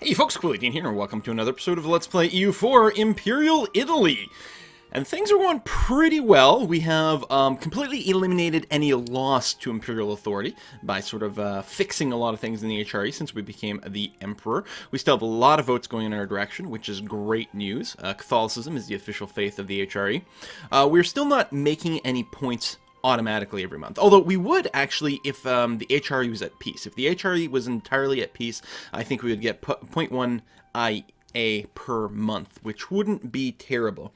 Hey folks, Cool18 here, and welcome to another episode of Let's Play EU4 Imperial Italy. And things are going pretty well. We have completely eliminated any loss to Imperial authority by sort of fixing a lot of things in the HRE since we became the Emperor. We still have a lot of votes going in our direction, which is great news. Catholicism is the official faith of the HRE. We're still not making any points automatically every month. Although we would actually if the HRE was at peace. If the HRE was entirely at peace, I think we would get 0.1 IA per month, which wouldn't be terrible.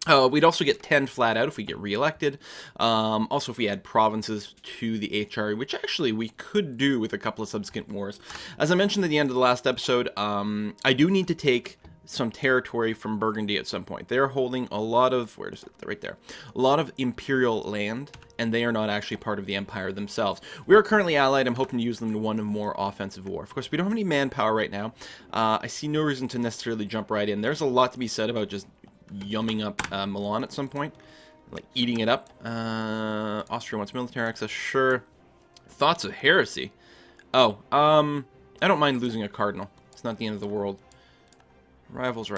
We'd also get 10 flat out if we get re-elected. Also, if we add provinces to the HRE, which actually we could do with a couple of subsequent wars. As I mentioned at the end of the last episode, I do need to take some territory from Burgundy at some point. They're holding a lot of, where is it? Right there. A lot of Imperial land, and they are not actually part of the Empire themselves. We are currently allied. I'm hoping to use them to one more offensive war. Of course, we don't have any manpower right now. I see no reason to necessarily jump right in. There's a lot to be said about just yumming up Milan at some point. Like, eating it up. Austria wants military access. Sure. Thoughts of heresy. Oh, I don't mind losing a cardinal. It's not the end of the world. Rivals.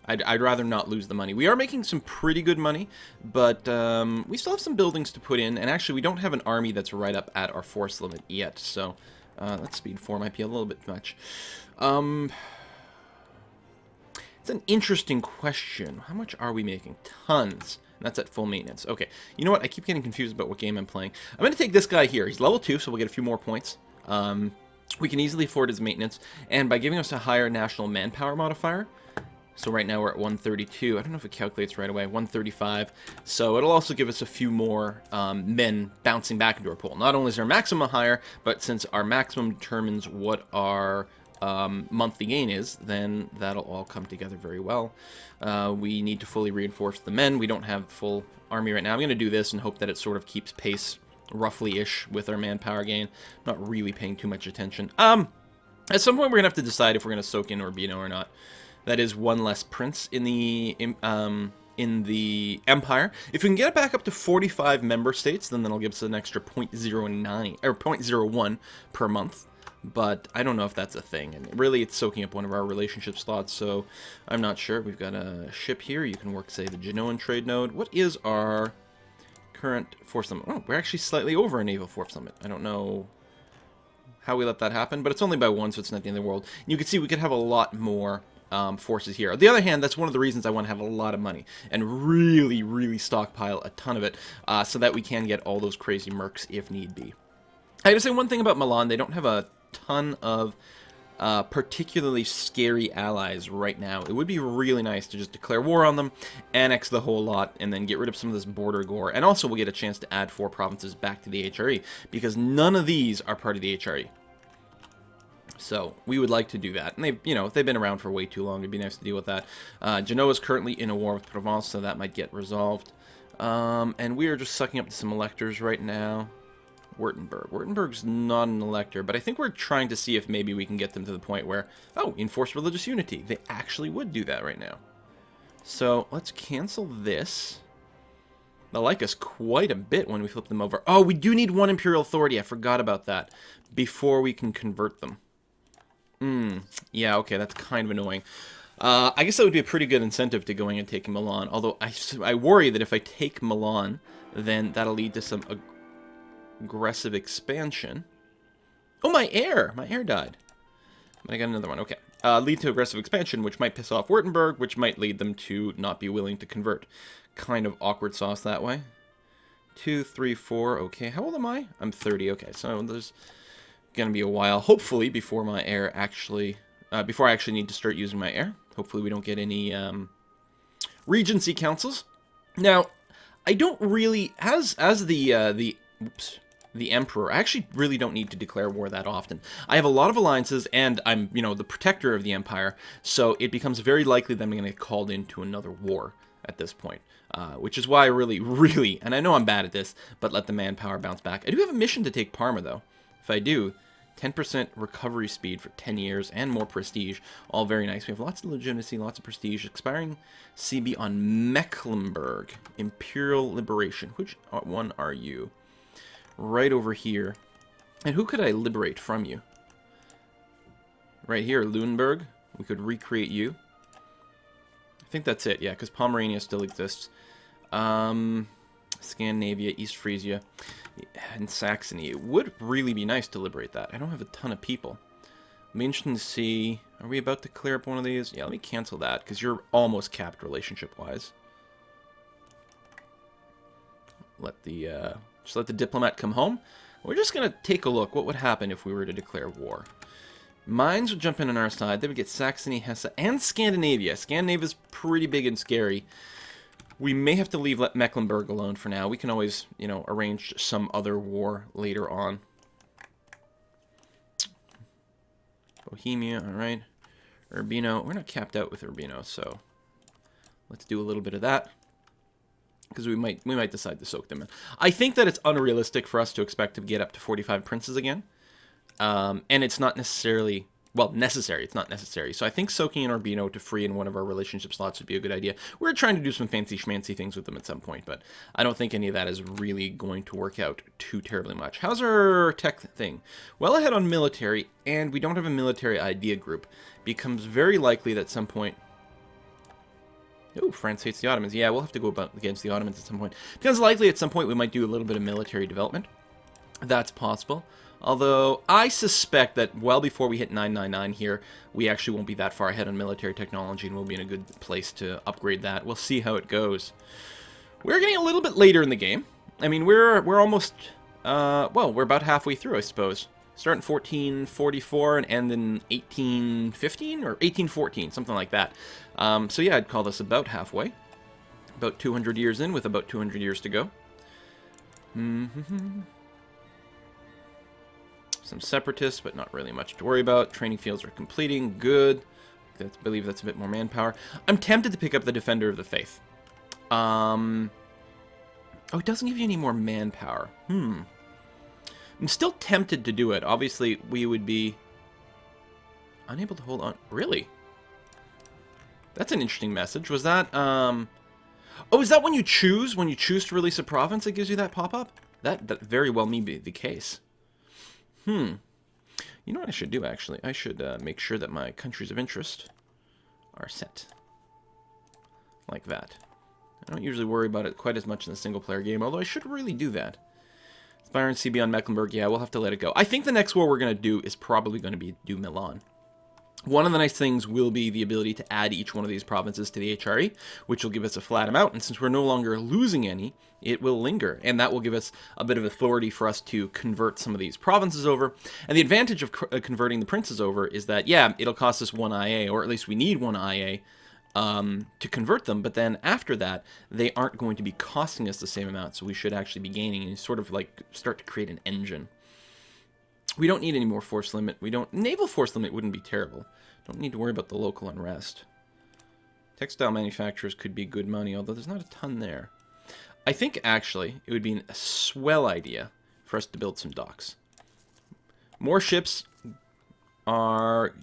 I'd rather not lose the money. We are making some pretty good money, but we still have some buildings to put in, and actually we don't have an army that's right up at our force limit yet, so that speed 4 might be a little bit much. It's an interesting question. How much are we making? Tons. And that's at full maintenance. Okay, you know what? I keep getting confused about what game I'm playing. I'm going to take this guy here. He's level 2, so we'll get a few more points. We can easily afford his maintenance, and by giving us a higher national manpower modifier, so right now we're at 132, I don't know if it calculates right away, 135, so it'll also give us a few more men bouncing back into our pool. Not only is our maximum higher, but since our maximum determines what our monthly gain is, then that'll all come together very well. We need to fully reinforce the men. We don't have full army right now. I'm going to do this and hope that it sort of keeps pace roughly-ish with our manpower gain. Not really paying too much attention. At some point we're gonna have to decide if we're gonna soak in Urbino or not. That is one less prince in the Empire. If we can get it back up to 45 member states, then that'll give us an extra 0.09 or 0.01 per month. But I don't know if that's a thing, and really it's soaking up one of our relationship slots, so I'm not sure. We've got a ship here. You can work, say, the Genoan trade node. What is our current force limit? Oh, we're actually slightly over a naval force limit. I don't know how we let that happen, but it's only by 1, so it's not the end of the world. And you can see we could have a lot more forces here. On the other hand, that's one of the reasons I want to have a lot of money and really stockpile a ton of it, so that we can get all those crazy mercs if need be. I gotta say one thing about Milan: they don't have a ton of particularly scary allies right now. It would be really nice to just declare war on them, annex the whole lot, and then get rid of some of this border gore. And also we'll get a chance to add 4 provinces back to the HRE, because none of these are part of the HRE. So we would like to do that. And they've, you know, they've been around for way too long. It'd be nice to deal with that. Genoa is currently in a war with Provence, so that might get resolved. And we are just sucking up to some electors right now. Württemberg's not an elector, but I think we're trying to see if maybe we can get them to the point where, oh, enforce religious unity. They actually would do that right now. So let's cancel this. They'll like us quite a bit when we flip them over. Oh, we do need 1 imperial authority. I forgot about that. Before we can convert them. Yeah, okay, that's kind of annoying. I guess that would be a pretty good incentive to going and taking Milan, although I worry that if I take Milan, then that'll lead to some aggressive expansion. Oh, my heir died. But I got another one. Okay. Lead to aggressive expansion, which might piss off Württemberg, which might lead them to not be willing to convert. Kind of awkward sauce that way. 2, 3, 4. Okay. How old am I? I'm 30. Okay. So there's gonna be a while, hopefully, before my heir actually, before I actually need to start using my heir. Hopefully we don't get any regency councils. Now, I don't really, as the Emperor, I actually really don't need to declare war that often. I have a lot of alliances, and I'm, you know, the protector of the Empire, so it becomes very likely that I'm going to get called into another war at this point. Which is why I really, and I know I'm bad at this, but let the manpower bounce back. I do have a mission to take Parma, though. If I do, 10% recovery speed for 10 years and more prestige. All very nice. We have lots of legitimacy, lots of prestige. Expiring CB on Mecklenburg. Imperial Liberation. Which one are you? Right over here. And who could I liberate from you? Right here, Lunenburg. We could recreate you. I think that's it, yeah, because Pomerania still exists. Scandinavia, East Frisia, and Saxony. It would really be nice to liberate that. I don't have a ton of people. It'll be interesting to see... Are we about to clear up one of these? Yeah, let me cancel that, because you're almost capped relationship-wise. Just let the diplomat come home. We're just going to take a look. What would happen if we were to declare war? Mines would jump in on our side. They would get Saxony, Hesse, and Scandinavia. Scandinavia's pretty big and scary. We may have to leave Mecklenburg alone for now. We can always, you know, arrange some other war later on. Bohemia, alright. Urbino. We're not capped out with Urbino, so let's do a little bit of that. Because we might decide to soak them in. I think that it's unrealistic for us to expect to get up to 45 princes again. And it's not necessarily, well, necessary. It's not necessary. So I think soaking in Urbino to free in one of our relationship slots would be a good idea. We're trying to do some fancy schmancy things with them at some point, but I don't think any of that is really going to work out too terribly much. How's our tech thing? Well ahead on military, and we don't have a military idea group. Becomes very likely that at some point... Oh, France hates the Ottomans. Yeah, we'll have to go against the Ottomans at some point. Becomes likely at some point we might do a little bit of military development. That's possible. Although, I suspect that well before we hit 999 here, we actually won't be that far ahead on military technology, and we'll be in a good place to upgrade that. We'll see how it goes. We're getting a little bit later in the game. I mean, we're almost, well, we're about halfway through, I suppose. Start in 1444 and end in 1815 or 1814, something like that. So yeah, I'd call this about halfway. About 200 years in with about 200 years to go. Some separatists, but not really much to worry about. Training fields are completing. Good. I believe that's a bit more manpower. I'm tempted to pick up the Defender of the Faith. Oh, it doesn't give you any more manpower. I'm still tempted to do it. Obviously, we would be unable to hold on. Really? That's an interesting message. Was that, oh, is that when you choose? When you choose to release a province, it gives you that pop-up? That very well may be the case. You know what I should do, actually? I should make sure that my countries of interest are set. Like that. I don't usually worry about it quite as much in a single-player game, although I should really do that. Inspiring CB on Mecklenburg, yeah, we'll have to let it go. I think the next war we're going to do is probably going to do Milan. One of the nice things will be the ability to add each one of these provinces to the HRE, which will give us a flat amount, and since we're no longer losing any, it will linger, and that will give us a bit of authority for us to convert some of these provinces over. And the advantage of converting the princes over is that, yeah, it'll cost us 1 IA, or at least we need 1 IA to convert them, but then after that, they aren't going to be costing us the same amount, so we should actually be gaining and sort of like start to create an engine. We don't need any more force limit. Naval force limit wouldn't be terrible. Don't need to worry about the local unrest. Textile manufacturers could be good money, although there's not a ton there. I think, actually, it would be a swell idea for us to build some docks. More ships are...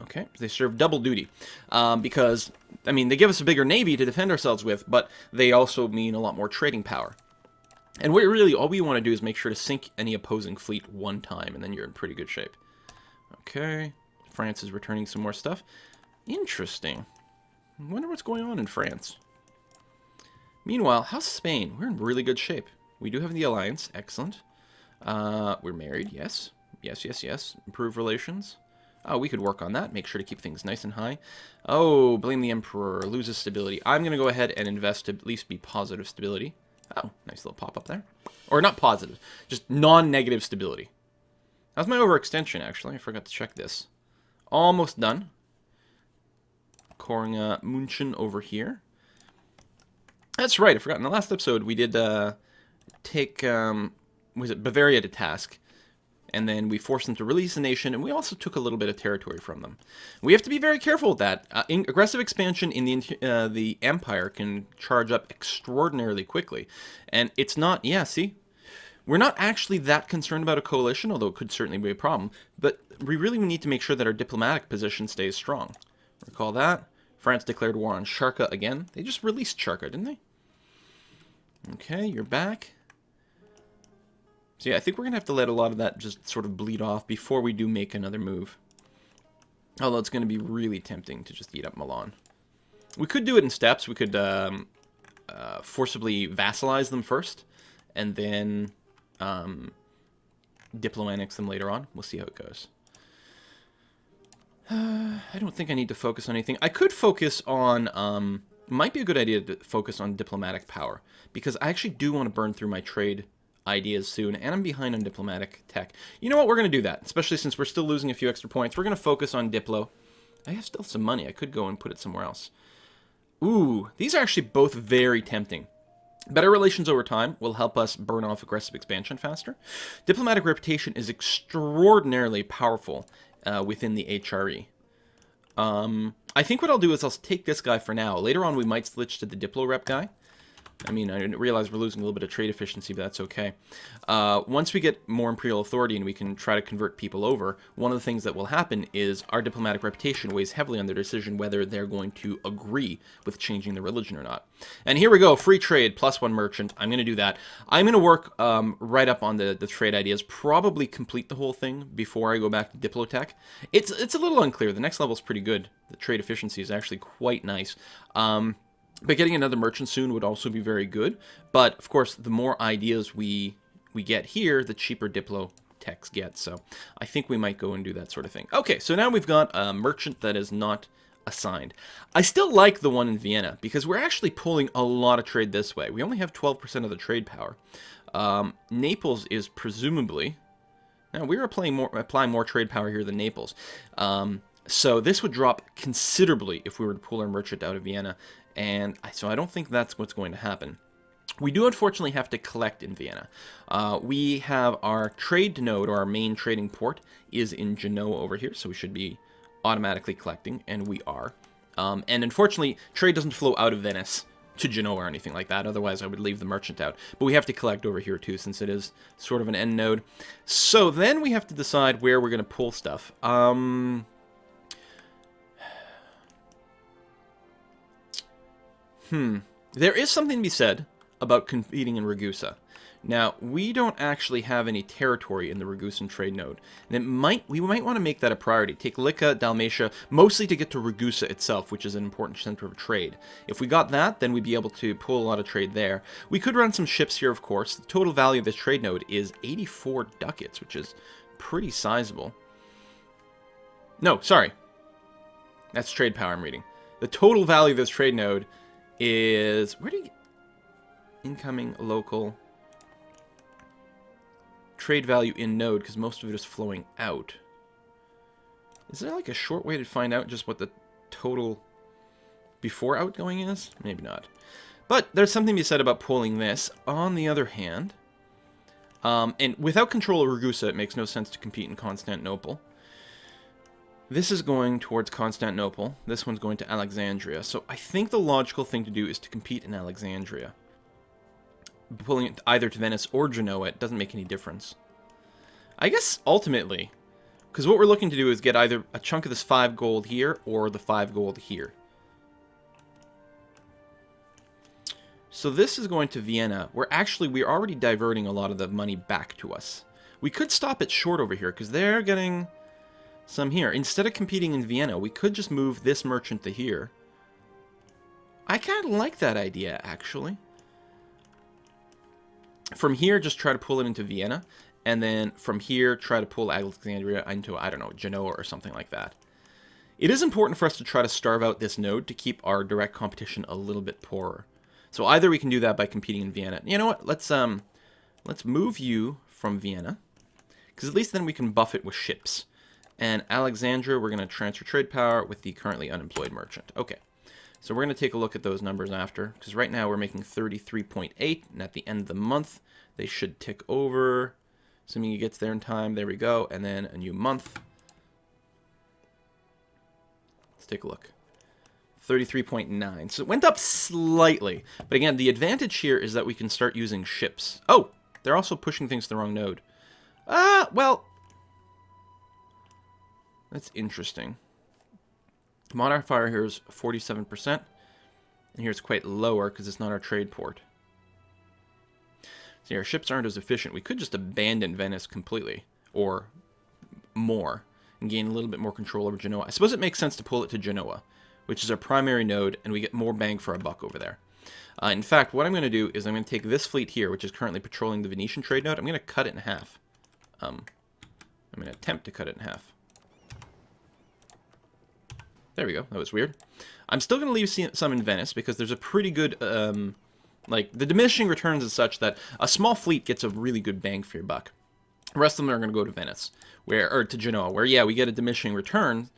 Okay, they serve double duty. Because, I mean, they give us a bigger navy to defend ourselves with, but they also mean a lot more trading power. And all we want to do is make sure to sink any opposing fleet one time, and then you're in pretty good shape. Okay, France is returning some more stuff. Interesting. I wonder what's going on in France. Meanwhile, how's Spain? We're in really good shape. We do have the alliance. Excellent. We're married. Yes. Yes. Improve relations. Oh, we could work on that. Make sure to keep things nice and high. Oh, blame the Emperor. Loses stability. I'm going to go ahead and invest to at least be positive stability. Oh, nice little pop-up there. Or not positive, just non-negative stability. How's my overextension, actually? I forgot to check this. Almost done. Coring München over here. That's right, I forgot. In the last episode, we did take, was it Bavaria to task. And then we forced them to release the nation, and we also took a little bit of territory from them. We have to be very careful with that. Aggressive expansion in the empire can charge up extraordinarily quickly. And it's not, yeah, see? We're not actually that concerned about a coalition, although it could certainly be a problem. But we really need to make sure that our diplomatic position stays strong. Recall that. France declared war on Sharka again. They just released Sharka, didn't they? Okay, you're back. So yeah, I think we're going to have to let a lot of that just sort of bleed off before we do make another move. Although it's going to be really tempting to just eat up Milan. We could do it in steps. We could forcibly vassalize them first, and then diplo-annex them later on. We'll see how it goes. I don't think I need to focus on anything. I could focus on... might be a good idea to focus on diplomatic power, because I actually do want to burn through my trade ideas soon, and I'm behind on diplomatic tech. You know what? We're going to do that, especially since we're still losing a few extra points. We're going to focus on Diplo. I have still some money. I could go and put it somewhere else. Ooh, these are actually both very tempting. Better relations over time will help us burn off aggressive expansion faster. Diplomatic reputation is extraordinarily powerful within the HRE. I think what I'll do is I'll take this guy for now. Later on, we might switch to the Diplo rep guy. I mean, I didn't realize we're losing a little bit of trade efficiency, but that's okay. Once we get more Imperial authority and we can try to convert people over, one of the things that will happen is our diplomatic reputation weighs heavily on their decision whether they're going to agree with changing the religion or not. And here we go, free trade, +1 merchant. I'm going to do that. I'm going to work right up on the trade ideas, probably complete the whole thing before I go back to Diplotech. It's a little unclear. The next level is pretty good. The trade efficiency is actually quite nice. But getting another merchant soon would also be very good. But, of course, the more ideas we get here, the cheaper Diplo techs get. So I think we might go and do that sort of thing. Okay, so now we've got a merchant that is not assigned. I still like the one in Vienna, because we're actually pulling a lot of trade this way. We only have 12% of the trade power. Naples is presumably... Now, we're applying more trade power here than Naples. So this would drop considerably if we were to pull our merchant out of Vienna. And so I don't think that's what's going to happen. We do unfortunately have to collect in Vienna. We have our trade node, or our main trading port, is in Genoa over here, so we should be automatically collecting, and we are. And unfortunately, trade doesn't flow out of Venice to Genoa or anything like that, otherwise I would leave the merchant out. But we have to collect over here too, since it is sort of an end node. So then we have to decide where we're going to pull stuff. There is something to be said about competing in Ragusa. Now, we don't actually have any territory in the Ragusan trade node. And we might want to make that a priority. Take Lyca, Dalmatia, mostly to get to Ragusa itself, which is an important center of trade. If we got that, then we'd be able to pull a lot of trade there. We could run some ships here, of course. The total value of this trade node is 84 ducats, which is pretty sizable. No, sorry. That's trade power I'm reading. The total value of this trade node is... Where do you... Incoming, local... Trade value in node, because most of it is flowing out. Is there like a short way to find out just what the total before outgoing is? Maybe not. But there's something to be said about pulling this. On the other hand, and without control of Ragusa, it makes no sense to compete in Constantinople. This is going towards Constantinople. This one's going to Alexandria. So I think the logical thing to do is to compete in Alexandria. Pulling it either to Venice or Genoa, it doesn't make any difference. I guess, ultimately, because what we're looking to do is get either a chunk of this 5 gold here, or the 5 gold here. So this is going to Vienna, where actually we're already diverting a lot of the money back to us. We could stop it short over here, because they're getting some here. Instead of competing in Vienna, we could just move this merchant to here. I kind of like that idea, actually. From here, just try to pull it into Vienna, and then from here, try to pull Alexandria into, I don't know, Genoa or something like that. It is important for us to try to starve out this node to keep our direct competition a little bit poorer. So either we can do that by competing in Vienna. You know what? Let's move you from Vienna, because at least then we can buff it with ships. And Alexandria, we're going to transfer trade power with the currently unemployed merchant. Okay. So we're going to take a look at those numbers after, because right now we're making 33.8, and at the end of the month, they should tick over, assuming he gets there in time. There we go, and then a new month. Let's take a look. 33.9. So it went up slightly, but again, the advantage here is that we can start using ships. Oh, they're also pushing things to the wrong node. Well, that's interesting. Modifier here is 47%, and here it's quite lower because it's not our trade port. See, our ships aren't as efficient. We could just abandon Venice completely, or more, and gain a little bit more control over Genoa. I suppose it makes sense to pull it to Genoa, which is our primary node, and we get more bang for our buck over there. In fact, what I'm going to do is I'm going to take this fleet here, which is currently patrolling the Venetian trade node. I'm going to cut it in half. I'm going to attempt to cut it in half. There we go. That was weird. I'm still going to leave some in Venice because there's a pretty good, like, the diminishing returns is such that a small fleet gets a really good bang for your buck. The rest of them are going to go to Venice, or to Genoa, where, yeah, we get a diminishing return,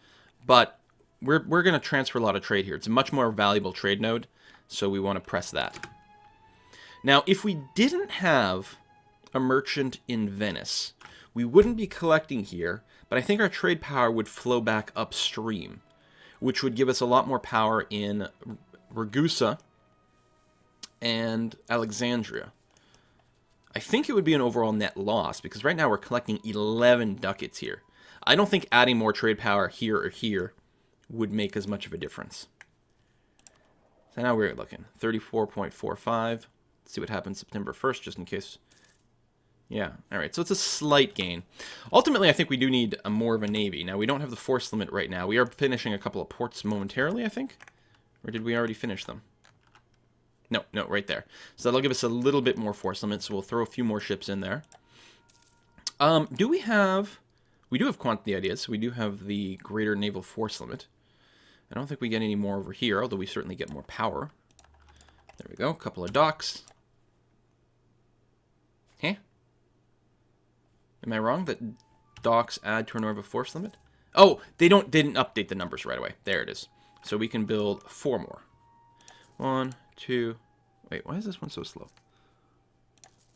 but we're going to transfer a lot of trade here. It's a much more valuable trade node, so we want to press that. Now, if we didn't have a merchant in Venice, we wouldn't be collecting here, but I think our trade power would flow back upstream, which would give us a lot more power in Ragusa and Alexandria. I think it would be an overall net loss, because right now we're collecting 11 ducats here. I don't think adding more trade power here or here would make as much of a difference. So now we're looking 34.45. Let's see what happens September 1st, just in case. Yeah, all right, so it's a slight gain. Ultimately, I think we do need more of a navy. Now, we don't have the force limit right now. We are finishing a couple of ports momentarily, I think. Or did we already finish them? No, right there. So that'll give us a little bit more force limit, so we'll throw a few more ships in there. Do we have... We do have quantity ideas, so we do have the greater naval force limit. I don't think we get any more over here, although we certainly get more power. There we go, a couple of docks. Huh? Am I wrong that docks add to our naval force limit? Oh, they didn't update the numbers right away. There it is. So we can build 4 more. 1, 2... Wait, why is this one so slow?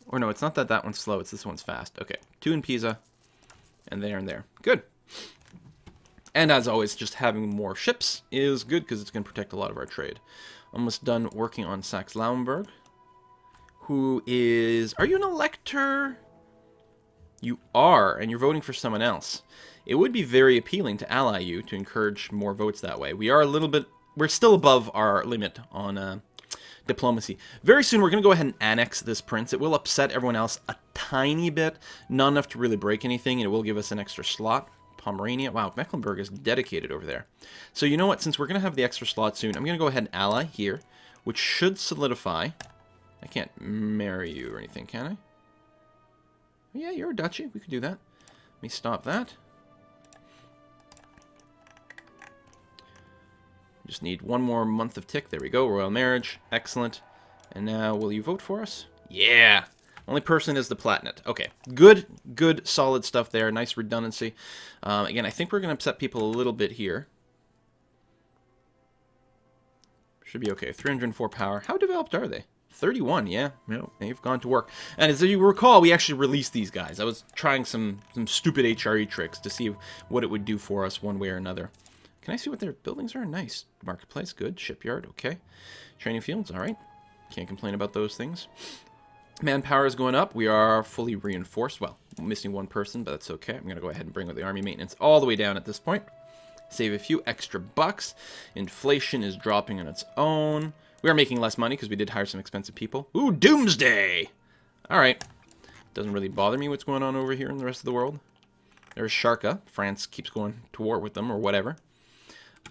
Or no, it's not that one's slow, it's this one's fast. Okay, 2 in Pisa, and there and there. Good. And as always, just having more ships is good because it's going to protect a lot of our trade. Almost done working on Saxe-Lauenburg, who is... Are you an elector? You are, and you're voting for someone else. It would be very appealing to ally you to encourage more votes that way. We are a little bit... We're still above our limit on diplomacy. Very soon, we're going to go ahead and annex this prince. It will upset everyone else a tiny bit, not enough to really break anything, and it will give us an extra slot. Pomerania. Wow, Mecklenburg is dedicated over there. So you know what? Since we're going to have the extra slot soon, I'm going to go ahead and ally here, which should solidify. I can't marry you or anything, can I? Yeah, you're a duchy. We could do that. Let me stop that. Just need one more month of tick. There we go. Royal marriage. Excellent. And now, will you vote for us? Yeah. Only person is the Platinate. Okay. Good, solid stuff there. Nice redundancy. Again, I think we're going to upset people a little bit here. Should be okay. 304 power. How developed are they? 31, yeah. No, they've gone to work. And as you recall, we actually released these guys. I was trying some stupid HRE tricks to see what it would do for us one way or another. Can I see what their buildings are? Nice. Marketplace, good. Shipyard, okay. Training fields, all right. Can't complain about those things. Manpower is going up. We are fully reinforced. Well, missing one person, but that's okay. I'm going to go ahead and bring the army maintenance all the way down at this point. Save a few extra bucks. Inflation is dropping on its own. We are making less money because we did hire some expensive people. Ooh, Doomsday! Alright. Doesn't really bother me what's going on over here in the rest of the world. There's Sharka. France keeps going to war with them or whatever.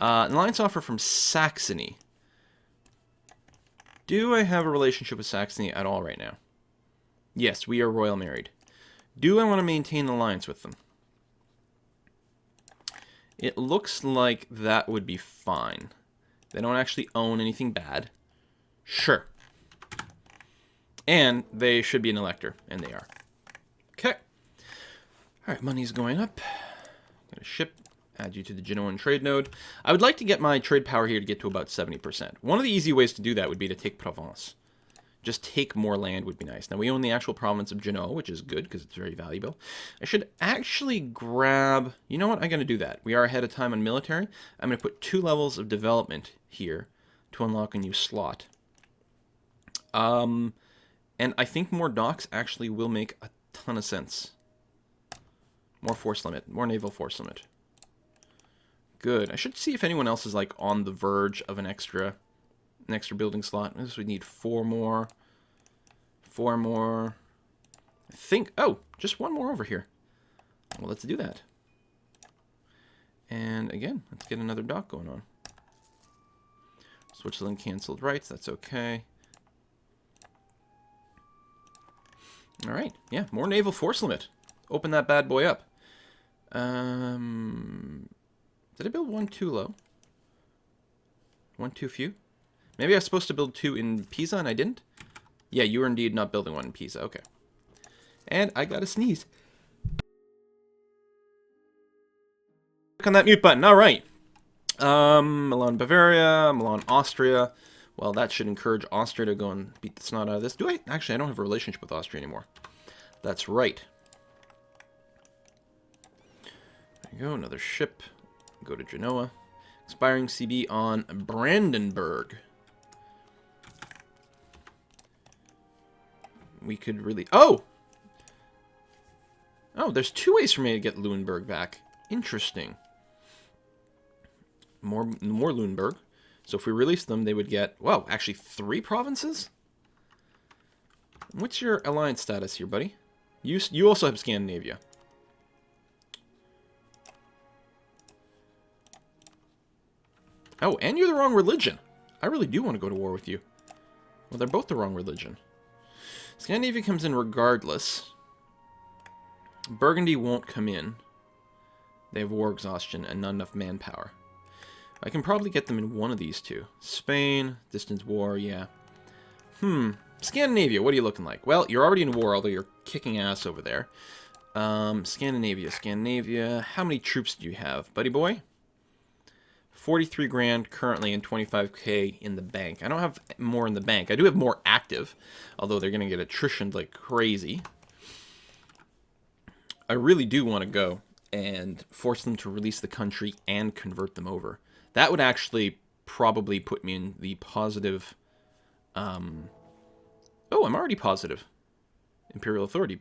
An alliance offer from Saxony. Do I have a relationship with Saxony at all right now? Yes, we are royal married. Do I want to maintain an alliance with them? It looks like that would be fine. They don't actually own anything bad. Sure. And they should be an elector, and they are. Okay. Alright, money's going up. Got a ship. Add you to the Genoan trade node. I would like to get my trade power here to get to about 70%. One of the easy ways to do that would be to take Provence. Just take more land would be nice. Now, we own the actual province of Genoa, which is good because it's very valuable. I should actually grab... You know what? I'm going to do that. We are ahead of time on military. I'm going to put 2 levels of development here to unlock a new slot. And I think more docks actually will make a ton of sense. More force limit. More naval force limit. Good. I should see if anyone else is like on the verge of an extra building slot. This would need 4 more. 4 more. I think... Oh, just 1 more over here. Well, let's do that. And again, let's get another dock going on. Switzerland canceled rights. That's okay. All right. Yeah, more naval force limit. Open that bad boy up. Did I build one too low? One too few? Maybe I was supposed to build two in Pisa and I didn't? Yeah, you were indeed not building one in Pisa. Okay. And I got a sneeze. Click on that mute button. All right. Milan, Bavaria. Milan, Austria. Well, that should encourage Austria to go and beat the snot out of this. Do I? Actually, I don't have a relationship with Austria anymore. That's right. There you go. Another ship. Go to Genoa. Expiring CB on Brandenburg. We could really... Oh! Oh, there's two ways for me to get Lüneburg back. Interesting. More Lüneburg. So if we release them, they would get, well, actually 3 provinces? What's your alliance status here, buddy? You also have Scandinavia. Oh, and you're the wrong religion. I really do want to go to war with you. Well, they're both the wrong religion. Scandinavia comes in regardless. Burgundy won't come in. They have war exhaustion and not enough manpower. I can probably get them in one of these two. Spain, distance war, yeah. Scandinavia, what are you looking like? Well, you're already in war, although you're kicking ass over there. Scandinavia. How many troops do you have, buddy boy? 43 grand currently and 25k in the bank. I don't have more in the bank. I do have more active, although they're going to get attritioned like crazy. I really do want to go and force them to release the country and convert them over. That would actually probably put me in the positive... Oh, I'm already positive. Imperial authority.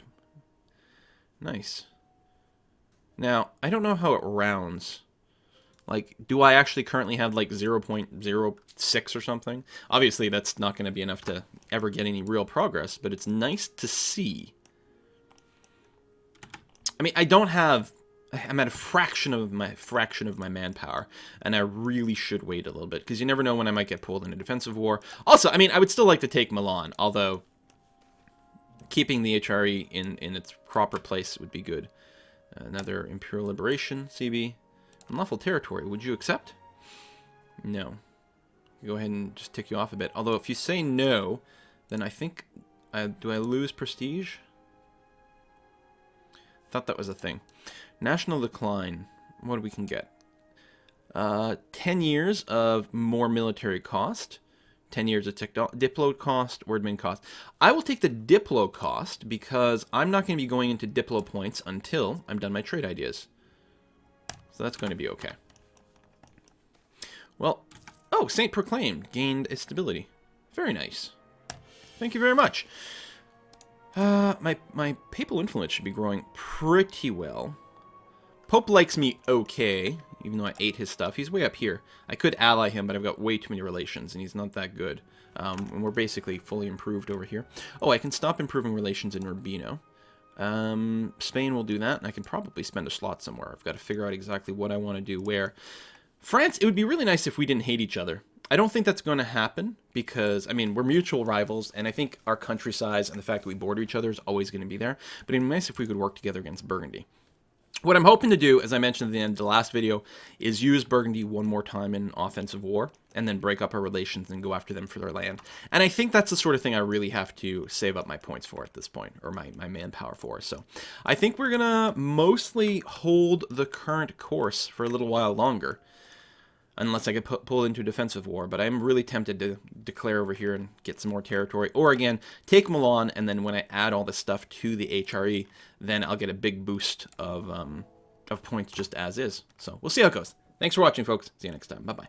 Nice. Now, I don't know how it rounds. Like, do I actually currently have, like, 0.06 or something? Obviously, that's not going to be enough to ever get any real progress, but it's nice to see. I mean, I don't have... I'm at a fraction of my manpower, and I really should wait a little bit, because you never know when I might get pulled in a defensive war. Also, I mean, I would still like to take Milan, although keeping the HRE in its proper place would be good. Another Imperial Liberation, CB. Unlawful territory, would you accept? No. Go ahead and just tick you off a bit. Although, if you say no, then I think... do I lose prestige? Thought that was a thing. National decline. What we can get? 10 years of more military cost. 10 years of Diplo cost, Wordman cost. I will take the Diplo cost because I'm not going to be going into Diplo points until I'm done my trade ideas. So that's going to be okay. Well, oh, Saint Proclaimed gained a stability. Very nice. Thank you very much. My papal influence should be growing pretty well. Pope likes me okay, even though I ate his stuff. He's way up here. I could ally him, but I've got way too many relations, and he's not that good. And we're basically fully improved over here. Oh, I can stop improving relations in Urbino. Spain will do that, and I can probably spend a slot somewhere. I've got to figure out exactly what I want to do where. France, it would be really nice if we didn't hate each other. I don't think that's going to happen because, I mean, we're mutual rivals, and I think our country size and the fact that we border each other is always going to be there. But it'd be nice if we could work together against Burgundy. What I'm hoping to do, as I mentioned at the end of the last video, is use Burgundy one more time in offensive war, and then break up our relations and go after them for their land. And I think that's the sort of thing I really have to save up my points for at this point, or my manpower for. So I think we're going to mostly hold the current course for a little while longer, unless I get pulled into a defensive war. But I'm really tempted to declare over here and get some more territory. Or again, take Milan, and then when I add all this stuff to the HRE, then I'll get a big boost of points just as is. So we'll see how it goes. Thanks for watching, folks. See you next time. Bye-bye.